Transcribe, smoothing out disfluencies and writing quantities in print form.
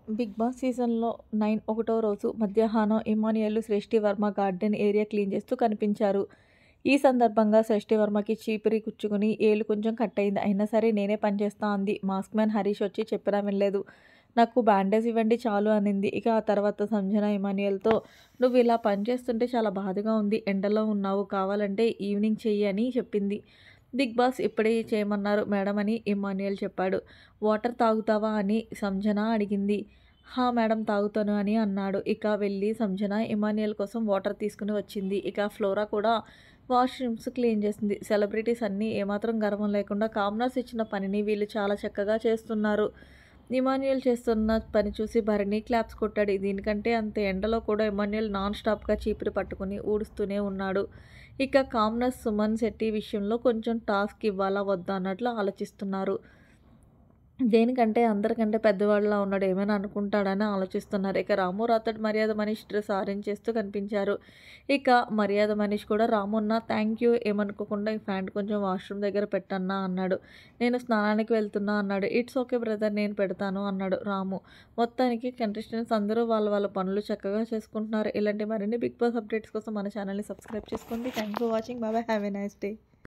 Big boss సీజన్‌లో 9 ఒకటో రోజు మధ్యాహ్నం ఇమాన్యుయల్, సృష్టి వర్మ గార్డెన్ ఏరియా క్లీన్ చేస్తూ కనిపించారు. ఈ సందర్భంగా సృష్టి వర్మకి చీపిరి గుచ్చుకుని ఏలు కొంచెం కట్ అయింది. అయినా సరే నేనే పని చేస్తా అంది. మాస్క్ మ్యాన్ హరీష్ వచ్చి చెప్పినా వినలేదు. నాకు బ్యాండేజ్ ఇవ్వండి చాలు అనింది. ఇక ఆ తర్వాత సంజన ఇమాన్యుయల్‌తో నువ్వు ఇలా పని చేస్తుంటే చాలా బాధగా ఉంది. ఎండలో ఉన్నావు, కావాలంటే ఈవినింగ్ చెయ్యి అని చెప్పింది. బిగ్ బాస్ ఇప్పుడే చేయమన్నారు మేడం అని ఇమాన్యుయల్ చెప్పాడు. వాటర్ తాగుతావా అని సంజన అడిగింది. హా మేడం తాగుతాను అని అన్నాడు. ఇక వెళ్ళి సంజన ఇమాన్యుయల్ కోసం వాటర్ తీసుకుని వచ్చింది. ఇక ఫ్లోరా కూడా వాష్రూమ్స్ క్లీన్ చేసింది. సెలబ్రిటీస్ అన్నీ ఏమాత్రం గర్వం లేకుండా కామనర్స్ ఇచ్చిన పనిని వీళ్ళు చాలా చక్కగా చేస్తున్నారు. ఇమాన్యుయల్ చేస్తున్న పని చూసి భరణి క్లాప్స్ కొట్టాడు. దీనికంటే అంత ఎండలో కూడా ఇమాన్యుయల్ నాన్ స్టాప్గా చీపిరి పట్టుకుని ఊడుస్తూనే ఉన్నాడు. ఇక కామనర్స్ సుమన్ శెట్టి విషయంలో కొంచెం టాస్క్ ఇవ్వాలా వద్దా అన్నట్లు ఆలోచిస్తున్నారు. దేనికంటే అందరికంటే పెద్దవాడిలా ఉన్నాడు, ఏమైనా అనుకుంటాడని ఆలోచిస్తున్నారు. ఇక రాము రాథోడ్ మర్యాద మనీష్ డ్రెస్ ఆరెంజ్ చేస్తూ కనిపించారు. ఇక మర్యాద మనీష్ కూడా రామున్న థ్యాంక్ యూ, ఏమనుకోకుండా ఈ ప్యాంట్ కొంచెం వాష్రూమ్ దగ్గర పెట్టన్నా అన్నాడు. నేను స్నానానికి వెళ్తున్నా అన్నాడు. ఇట్స్ ఓకే బ్రదర్, నేను పెడతాను అన్నాడు రాము. మొత్తానికి కంటెస్టెంట్స్ అందరూ వాళ్ళ వాళ్ళ పనులు చక్కగా చేసుకుంటున్నారు. ఇలాంటి మరిన్ని బిగ్ బాస్ అప్డేట్స్ కోసం మన ఛానల్ని సబ్స్క్రైబ్ చేసుకోండి. Thanks for watching. Bye, have a nice day.